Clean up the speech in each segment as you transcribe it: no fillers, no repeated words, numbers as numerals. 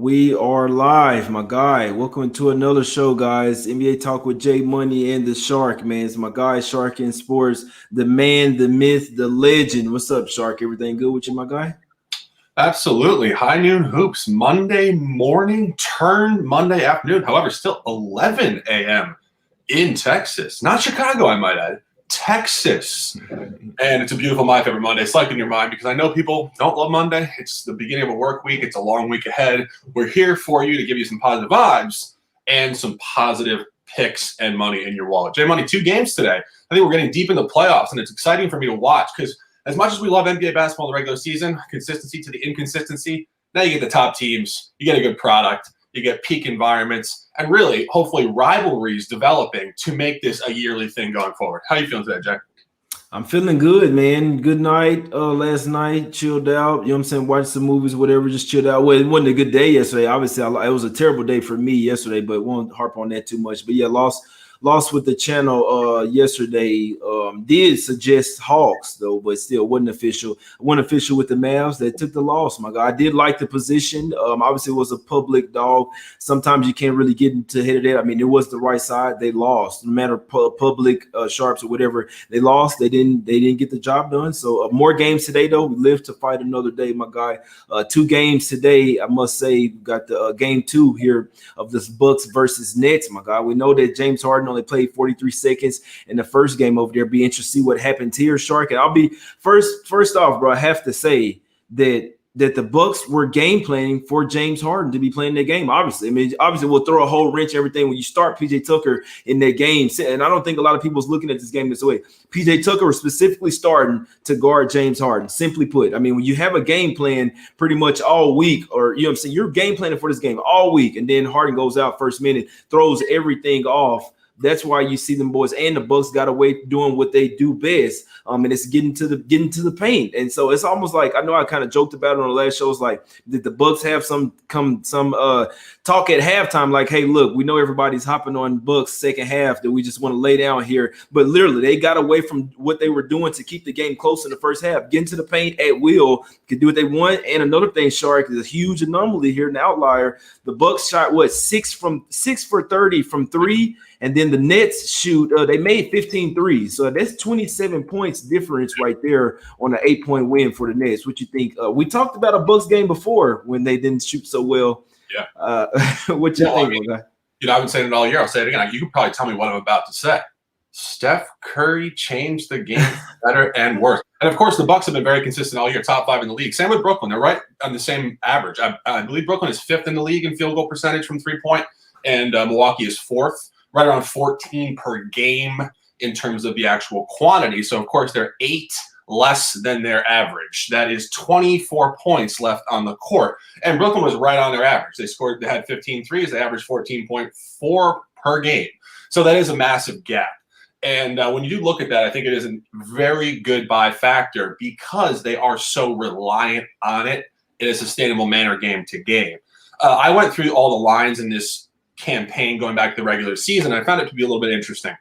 We are live, my guy. Welcome to another show, guys. NBA Talk with Jay Money and the Shark, man. It's my guy, Shark in Sports, the man, the myth, the legend. What's up, Shark? Everything good with you, my guy? Absolutely. High noon hoops, Monday morning, turn Monday afternoon. However, still 11 a.m. in Texas. Not Chicago, I might add. Texas. And it's a beautiful My Favorite Monday. It's like in your mind because I know people don't love Monday. It's the beginning of a work week. It's a long week ahead. We're here for you to give you some positive vibes and some positive picks and money in your wallet. Jay Money, 2 games today. I think we're getting deep into the playoffs, and it's exciting for me to watch because as much as we love NBA basketball in the regular season, consistency to the inconsistency, now you get the top teams, you get a good product, you get peak environments, and really, hopefully, rivalries developing to make this a yearly thing going forward. How are you feeling today, Jack? I'm feeling good, man. Good night. Last night, chilled out. You know what I'm saying? Watched some movies, whatever, just chilled out. Well, it wasn't a good day yesterday. Obviously, it was a terrible day for me yesterday, but won't harp on that too much. But yeah, lost with the channel yesterday. Did suggest Hawks though, but still wasn't official. Wasn't official with the Mavs. They took the loss. My God, I did like the position. Obviously, it was a public dog. Sometimes you can't really get into head of that. I mean, it was the right side. They lost. No matter public sharps or whatever, they lost. They didn't get the job done. So more games today though. We live to fight another day, my guy. 2 games today. I must say, we got the game 2 here of this Bucks versus Nets, my guy. We know that James Harden only played 43 seconds in the first game over there. Be interested to see what happened here, Shark. And I'll be first off, bro. I have to say that the Bucks were game planning for James Harden to be playing that game. Obviously, I mean, obviously, we'll throw a whole wrench everything when you start PJ Tucker in that game. And I don't think a lot of people's looking at this game this way. PJ Tucker was specifically starting to guard James Harden. Simply put, I mean, when you have a game plan pretty much all week, or you know what I'm saying, you're game planning for this game all week, and then Harden goes out first minute, throws everything off. That's why you see them boys and the Bucks got away doing what they do best. And it's getting to the paint. And so it's almost like, I know I kind of joked about it on the last shows, like, did the Bucks have some talk at halftime, like, hey, look, we know everybody's hopping on Bucks second half, that we just want to lay down here. But literally, they got away from what they were doing to keep the game close in the first half, get into the paint at will, could do what they want. And another thing, Shark, is a huge anomaly here, an outlier. The Bucks shot 6 for 30 from 3. And then the Nets shoot, they made 15 threes. So that's 27 points difference right there on an 8-point win for the Nets. What you think? We talked about a Bucks game before when they didn't shoot so well. Yeah. What you think? I mean, I've been saying it all year. I'll say it again. You could probably tell me what I'm about to say. Steph Curry changed the game better and worse. And, of course, the Bucks have been very consistent all year, top 5 in the league. Same with Brooklyn. They're right on the same average. I believe Brooklyn is 5th in the league in field goal percentage from 3-point, and Milwaukee is 4th. Right around 14 per game in terms of the actual quantity. So, of course, they're 8 less than their average. That is 24 points left on the court. And Brooklyn was right on their average. They had 15 threes. They averaged 14.4 per game. So that is a massive gap. And when you do look at that, I think it is a very good buy factor because they are so reliant on it in a sustainable manner game to game. I went through all the lines in this campaign going back to the regular season. I found it to be a little bit interesting.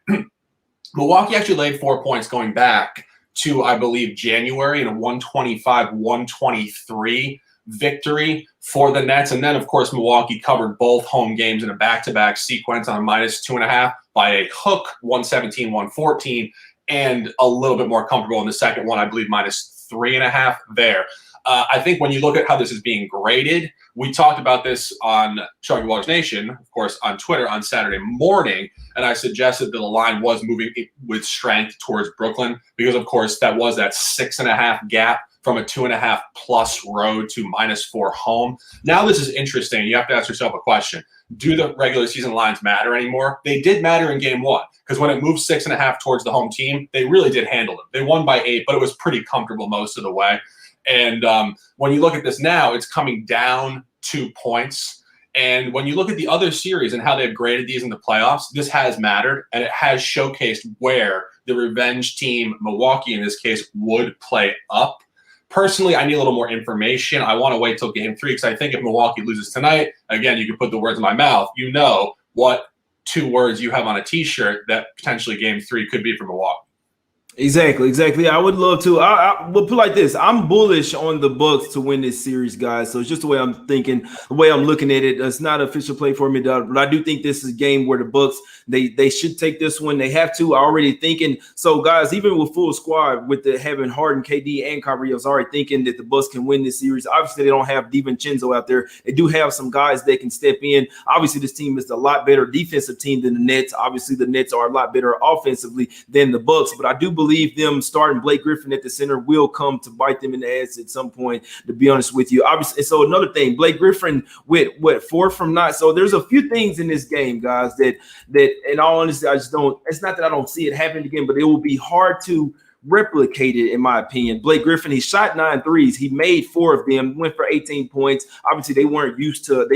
Milwaukee actually laid 4 points going back to, I believe, January in a 125-123 victory for the Nets. And then, of course, Milwaukee covered both home games in a back-to-back sequence on a -2.5 by a hook, 117-114, and a little bit more comfortable in the second one, I believe, -3.5 there. I think when you look at how this is being graded, we talked about this on Sharky Waters Nation, of course, on Twitter on Saturday morning, and I suggested that the line was moving with strength towards Brooklyn because, of course, that was that 6.5 gap from a 2.5+ road to -4 home. Now this is interesting. You have to ask yourself a question. Do the regular season lines matter anymore? They did matter in game 1 because when it moved 6.5 towards the home team, they really did handle them. They won by 8, but it was pretty comfortable most of the way. And when you look at this now, it's coming down 2 points. And when you look at the other series and how they've graded these in the playoffs, this has mattered, and it has showcased where the revenge team, Milwaukee in this case, would play up. Personally, I need a little more information. I want to wait till game 3 because I think if Milwaukee loses tonight, again, you can put the words in my mouth. You know what 2 words you have on a T-shirt that potentially game 3 could be for Milwaukee. Exactly. I would love to. I will put it like this: I'm bullish on the Bucks to win this series, guys. So it's just the way I'm thinking, the way I'm looking at it. It's not an official play for me, but I do think this is a game where the Bucks they should take this one. They have to. I already thinking. So, guys, even with full squad, with the having Harden, KD, and Kyrie, I was already thinking that the Bucks can win this series. Obviously, they don't have DiVincenzo out there. They do have some guys that can step in. Obviously, this team is a lot better defensive team than the Nets. Obviously, the Nets are a lot better offensively than the Bucks, but I do believe them starting Blake Griffin at the center will come to bite them in the ass at some point, to be honest with you. Obviously, so another thing, Blake Griffin with what 4 from 9. So there's a few things in this game, guys, that in all honesty, I just don't. It's not that I don't see it happening again, but it will be hard to replicate it, in my opinion. Blake Griffin, he shot 9 threes. He made 4 of them, went for 18 points. Obviously, they weren't used to,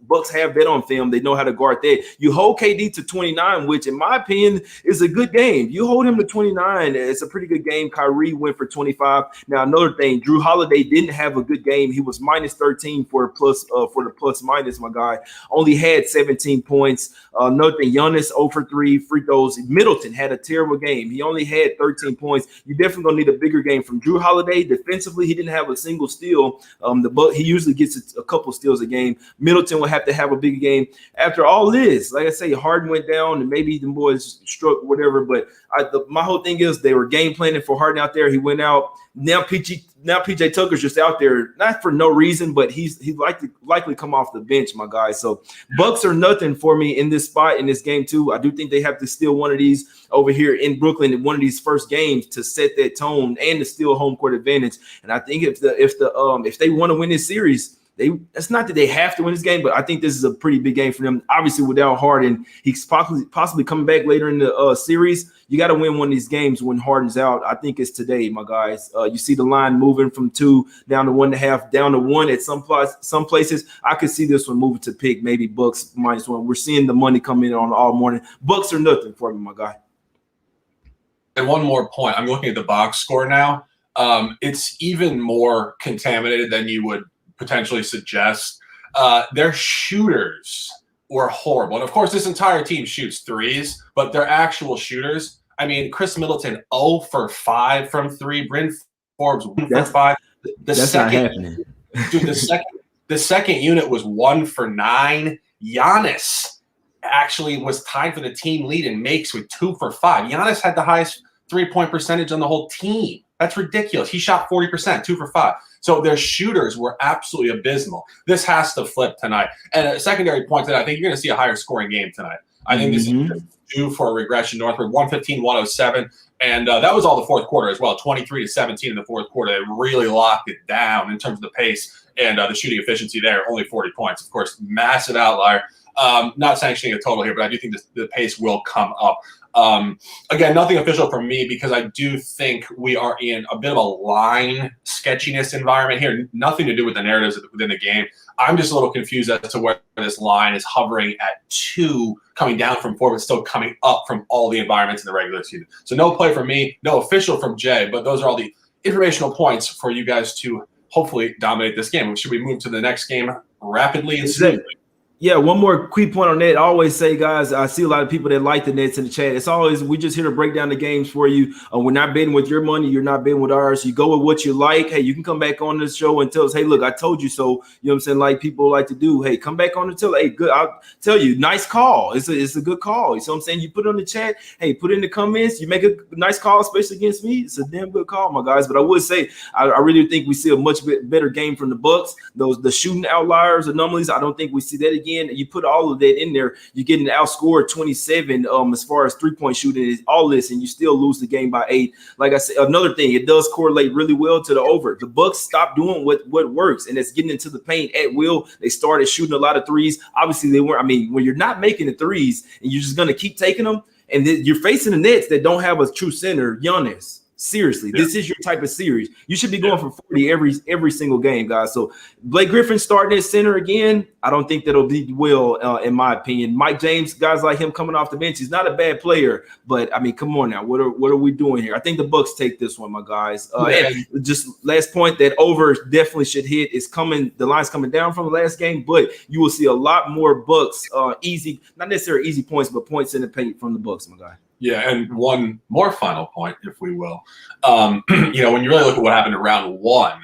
Bucks have that on film. They know how to guard that. You hold KD to 29, which in my opinion is a good game. You hold him to 29, it's a pretty good game. Kyrie went for 25. Now, another thing, Drew Holiday didn't have a good game. He was minus 13 for the plus minus, my guy. Only had 17 points. Another thing, Giannis 0 for 3 free throws. Middleton had a terrible game. He only had 13 points. You definitely gonna need a bigger game from Drew Holiday. Defensively, he didn't have a single steal. He usually gets a couple steals a game. Middleton will have to have a bigger game. After all this, like I say, Harden went down and maybe the boys struck whatever. But my whole thing is they were game planning for Harden out there. He went out. Now PJ Tucker's just out there, not for no reason, but he's likely come off the bench, my guy. So Bucks are nothing for me in this spot in this game too. I do think they have to steal one of these over here in Brooklyn in one of these first games to set that tone and to steal home court advantage. And I think if they want to win this series, it's not that they have to win this game, but I think this is a pretty big game for them. Obviously, without Harden, he's possibly coming back later in the series. You got to win one of these games when Harden's out. I think it's today, my guys. You see the line moving from 2 down to 1.5, down to 1 at some places. I could see this one moving to pick, maybe Bucks -1. We're seeing the money come in on all morning. Bucks are nothing for me, my guy. And one more point. I'm looking at the box score now. It's even more contaminated than you would potentially suggest. Their shooters were horrible. And of course, this entire team shoots threes, but their actual shooters, I mean, Chris Middleton 0 for 5 from 3, Bryn Forbes 1 for 5. That's not happening. Dude, the second unit was 1 for 9. Giannis actually was tied for the team lead in makes with 2 for 5. Giannis had the highest 3-point percentage on the whole team. That's ridiculous. He shot 40%, 2 for 5. So their shooters were absolutely abysmal. This has to flip tonight. And a secondary point that I think you're going to see a higher scoring game tonight. I think this is due for a regression northward, 115-107. And that was all the fourth quarter as well, 23-17 in the fourth quarter. They really locked it down in terms of the pace and the shooting efficiency there, only 40 points. Of course, massive outlier. Not sanctioning a total here, but I do think the pace will come up. Again, nothing official from me because I do think we are in a bit of a line sketchiness environment here. Nothing to do with the narratives within the game. I'm just a little confused as to where this line is hovering at 2, coming down from 4, but still coming up from all the environments in the regular season. So no play from me, no official from Jay, but those are all the informational points for you guys to hopefully dominate this game. Should we move to the next game rapidly and smoothly? Yeah, one more quick point on that. I always say, guys, I see a lot of people that like the Nets in the chat. It's always, we just here to break down the games for you. We're not betting with your money. You're not betting with ours. You go with what you like. Hey, you can come back on this show and tell us, hey, look, I told you so. You know what I'm saying? Like people like to do. Hey, come back on and tell, hey, good. I'll tell you, nice call. It's a good call. You know what I'm saying? You put it on the chat. Hey, put it in the comments. You make a nice call, especially against me. It's a damn good call, my guys. But I would say, I really think we see a much better game from the Bucks. The shooting outliers, anomalies, I don't think we see that again. You put all of that in there, you're getting outscored 27 as far as 3-point shooting is all this, and you still lose the game by 8. Like I said, another thing, it does correlate really well to the over. The Bucks stopped doing what works, and it's getting into the paint at will. They started shooting a lot of threes. Obviously, they weren't. I mean, when you're not making the threes and you're just going to keep taking them, and then you're facing the Nets that don't have a true center, Giannis. Seriously, this is your type of series. You should be going for 40 every single game, guys. So Blake Griffin starting at center again, I don't think that'll be well, in my opinion. Mike James, guys like him coming off the bench, he's not a bad player, but I mean, come on now, what are we doing here? I think the Bucks take this one, my guys. And just last point, that over definitely should hit. Is coming, the line's coming down from the last game, but you will see a lot more Bucks easy, not necessarily easy points, but points in the paint from the Bucks, my guy. Yeah, and one more final point, if we will. When you really look at what happened in round one,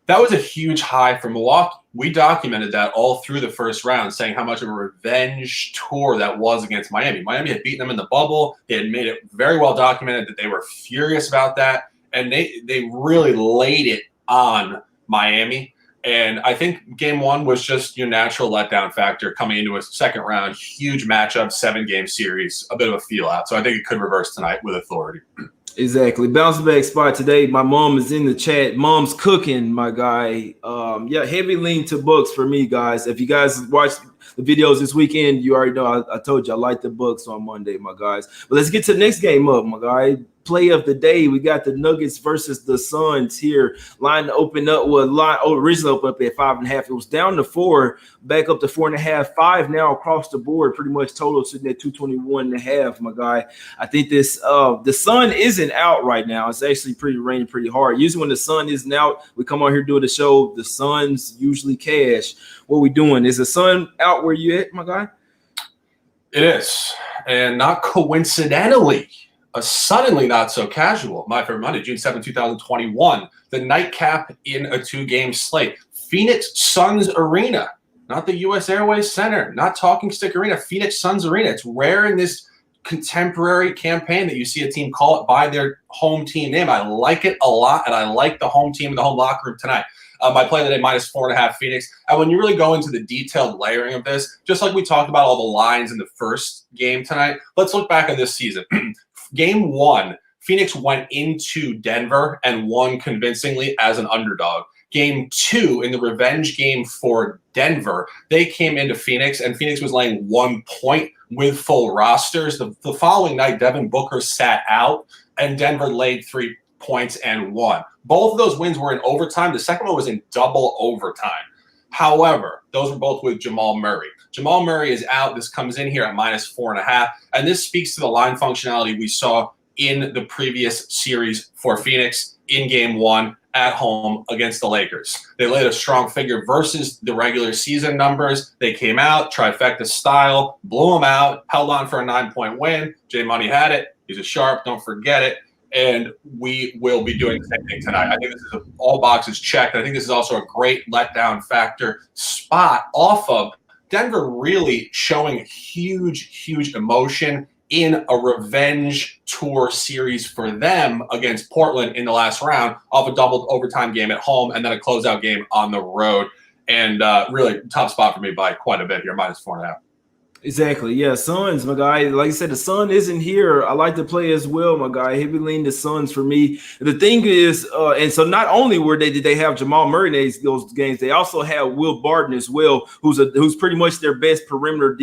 that was a huge high for Milwaukee. We documented that all through the first round, saying how much of a revenge tour that was against Miami. Miami had beaten them in the bubble. They had made it very well documented that they were furious about that, and they really laid it on Miami. And I think game one was just your natural letdown factor coming into a second round, huge matchup, 7-game series, a bit of a feel out. So I think it could reverse tonight with authority. Exactly. Bounce back spot today. My mom is in the chat. Mom's cooking, my guy. Heavy lean to Bucks for me, guys. If you guys watched the videos this weekend, you already know I told you I like the Bucks on Monday, my guys. But let's get to the next game up, my guy. Play of the day. We got the Nuggets versus the Suns here. Line opened up originally opened up at 5.5. It was down to 4, back up to 4.5, 5 now across the board. Pretty much total sitting at 221.5, my guy. I think this the sun isn't out right now. It's actually raining pretty hard. Usually when the sun isn't out, we come on here doing the show. The sun's usually cash. What we doing? Is the sun out where you at, my guy? It is, and not coincidentally. Suddenly not so casual. My favorite Monday, June 7, 2021, the nightcap in a 2-game slate. Phoenix Suns Arena, not the U.S. Airways Center, not Talking Stick Arena, Phoenix Suns Arena. It's rare in this contemporary campaign that you see a team call it by their home team name. I like it a lot, and I like the home team in the home locker room tonight. My play of the day, -4.5 Phoenix. And when you really go into the detailed layering of this, just like we talked about all the lines in the first game tonight, let's look back on this season. Game 1, Phoenix went into Denver and won convincingly as an underdog. Game 2, in the revenge game for Denver, they came into Phoenix, and Phoenix was laying 1 point with full rosters. The following night, Devin Booker sat out, and Denver laid 3 points and won. Both of those wins were in overtime. The second one was in double overtime. However, those were both with Jamal Murray. Jamal Murray is out. This comes in here at -4.5. And this speaks to the line functionality we saw in the previous series for Phoenix in game 1 at home against the Lakers. They laid a strong figure versus the regular season numbers. They came out, trifecta style, blew them out, held on for a 9-point win. J Money had it. He's a sharp. Don't forget it. And we will be doing the same thing tonight. I think this is all boxes checked. I think this is also a great letdown factor spot off of Denver really showing huge emotion in a revenge tour series for them against Portland in the last round off a double overtime game at home and then a closeout game on the road. And really top spot for me by quite a bit here, -4.5. Exactly. Yeah, Suns, my guy. Like I said, the sun isn't here. I like to play as well, my guy. Heavy lean the Suns for me. The thing is, and so not only did they have Jamal Murray in those games, they also have Will Barton as well, who's pretty much their best perimeter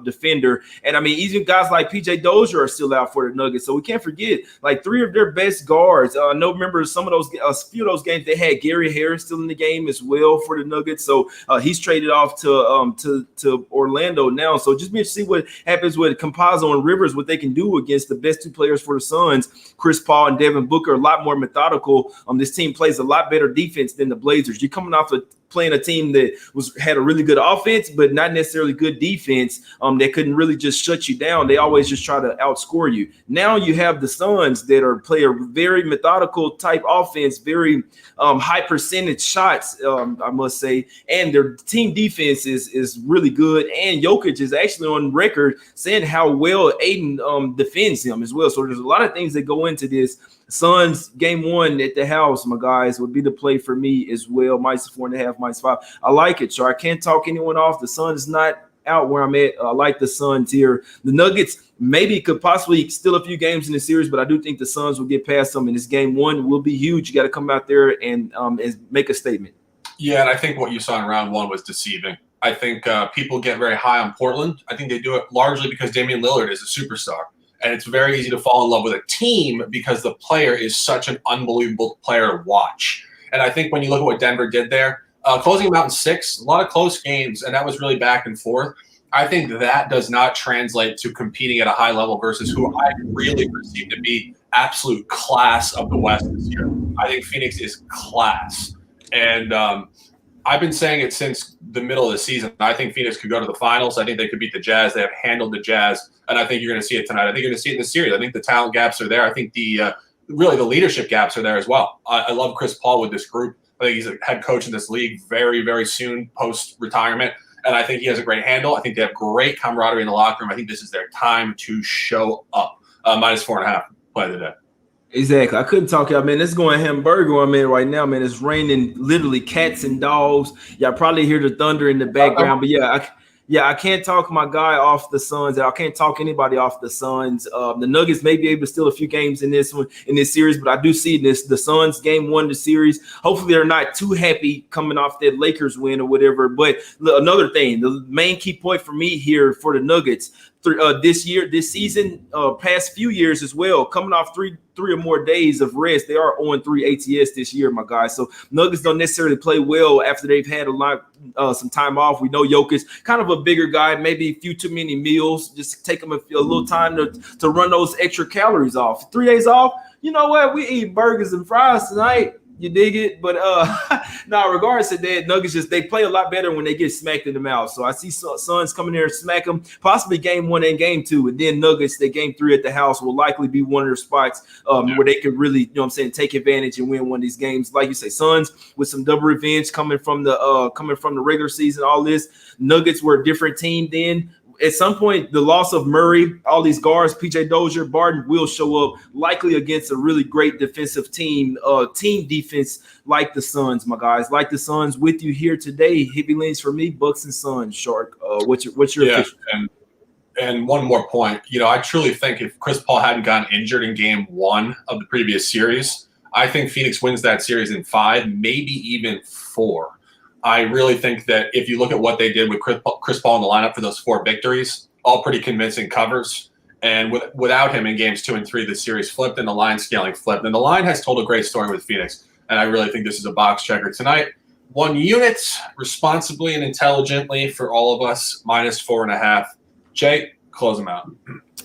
defender. And I mean, even guys like PJ Dozier are still out for the Nuggets, so we can't forget like 3 of their best guards. No, remember some of those, a few of those games they had Gary Harris still in the game as well for the Nuggets. So he's traded off to Orlando now. So just be interested to see what happens with Campazzo and Rivers, what they can do against the best 2 players for the Suns, Chris Paul and Devin Booker, a lot more methodical. This team plays a lot better defense than the Blazers. You're coming off of playing a team that had a really good offense, but not necessarily good defense. That couldn't really just shut you down. They always just try to outscore you. Now you have the Suns that play a very methodical type offense, very high percentage shots, I must say, and their team defense is really good. And Jokic is actually on record saying how well Aiden defends him as well. So there's a lot of things that go into this. Suns game 1 at the house, my guys, would be the play for me as well. -4.5, -5. I like it, so I can't talk anyone off. The Suns is not out where I'm at. I like the Suns here. The Nuggets maybe could possibly steal a few games in the series, but I do think the Suns will get past them. And this game 1 will be huge. You got to come out there and make a statement. Yeah, and I think what you saw in round 1 was deceiving. I think people get very high on Portland. I think they do it largely because Damian Lillard is a superstar. And it's very easy to fall in love with a team because the player is such an unbelievable player to watch. And I think when you look at what Denver did there, closing them out in 6, a lot of close games, and that was really back and forth. I think that does not translate to competing at a high level versus who I really perceive to be absolute class of the West this year. I think Phoenix is class. And I've been saying it since the middle of the season. I think Phoenix could go to the finals. I think they could beat the Jazz. They have handled the Jazz, and I think you're going to see it tonight. I think you're going to see it in the series. I think the talent gaps are there. I think really the leadership gaps are there as well. I love Chris Paul with this group. I think he's a head coach in this league very, very soon post-retirement, and I think he has a great handle. I think they have great camaraderie in the locker room. I think this is their time to show up. -4.5 play of the day. Exactly. I couldn't talk y'all, man. Let's go in hamburger on, man, right now, man. It's raining literally cats and dogs. Y'all probably hear the thunder in the background, but I can't talk my guy off the Suns. I can't talk anybody off the Suns. The Nuggets may be able to steal a few games in this series, but I do see the Suns game 1 of the series. Hopefully they're not too happy coming off that Lakers win or whatever. But another thing, the main key point for me here for the Nuggets this season, past few years as well, coming off three or more days of rest. They are 0-3 ATS this year, my guys. So Nuggets don't necessarily play well after they've had some time off. We know Jokic, kind of a bigger guy, maybe a few too many meals. Just take him a little time to run those extra calories off. 3 days off, you know what? We eat burgers and fries tonight. You dig it? But now, regardless of that, Nuggets they play a lot better when they get smacked in the mouth. So I see Suns coming there and smack them, possibly game 1 and game 2. And then Nuggets, they game 3 at the house will likely be one of their spots where they could really, take advantage and win one of these games. Like you say, Suns with some double revenge coming from the regular season, all this. Nuggets were a different team then. At some point, the loss of Murray, all these guards, PJ Dozier, Barton will show up likely against a really great defensive team defense like the Suns, my guys. Like the Suns with you here today. Heavy leans for me, Bucks and Suns, Shark. What's your official? And one more point. I truly think if Chris Paul hadn't gotten injured in game 1 of the previous series, I think Phoenix wins that series in 5, maybe even 4. I really think that if you look at what they did with Chris Paul in the lineup for those 4 victories, all pretty convincing covers. And without him in games 2 and 3, the series flipped and the line scaling flipped. And the line has told a great story with Phoenix. And I really think this is a box checker tonight. 1 unit responsibly and intelligently for all of us, -4.5. Jay, close them out.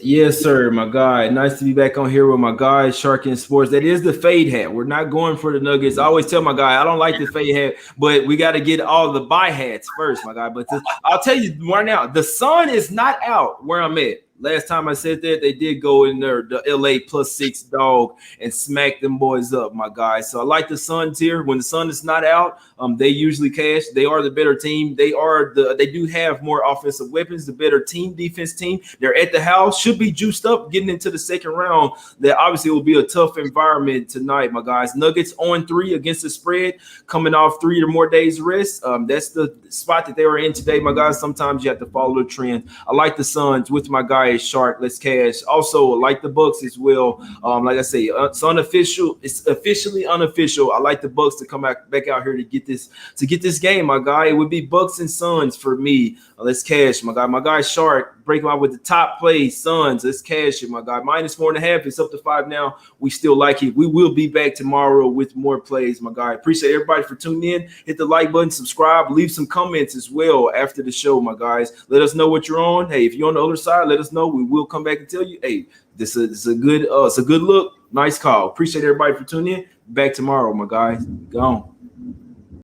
Yes, sir, my guy. Nice to be back on here with my guy, Shark in Sports. That is the fade hat. We're not going for the Nuggets. I always tell my guy, I don't like the fade hat, but we got to get all the buy hats first, my guy. But I'll tell you right now, the sun is not out where I'm at. Last time I said that, they did go in there, the LA +6 dog, and smack them boys up, my guys. So I like the Suns here. When the sun is not out, they usually cash. They are the better team. They do have more offensive weapons, the better defense team. They're at the house, should be juiced up getting into the second round. That obviously will be a tough environment tonight, my guys. Nuggets on 3 against the spread, coming off 3 or more days rest. That's the spot that they were in today, my guys. Sometimes you have to follow the trend. I like the Suns with my guy Shark. Let's cash. Also, like the Bucks as well. Like I say, it's unofficial. It's officially unofficial. I like the Bucks to come back out here to get this game, my guy. It would be Bucks and Suns for me. Let's cash, my guy. My guy Shark breaking out with the top play. Suns. Let's cash it, my guy. -4.5. It's up to 5 now. We still like it. We will be back tomorrow with more plays, my guy. Appreciate everybody for tuning in. Hit the like button, subscribe, leave some comments as well after the show, my guys. Let us know what you're on. Hey, if you're on the other side, let us know. We will come back and tell you, hey, this is a good look. Nice call. Appreciate everybody for tuning in. Back tomorrow, my guys. Go on.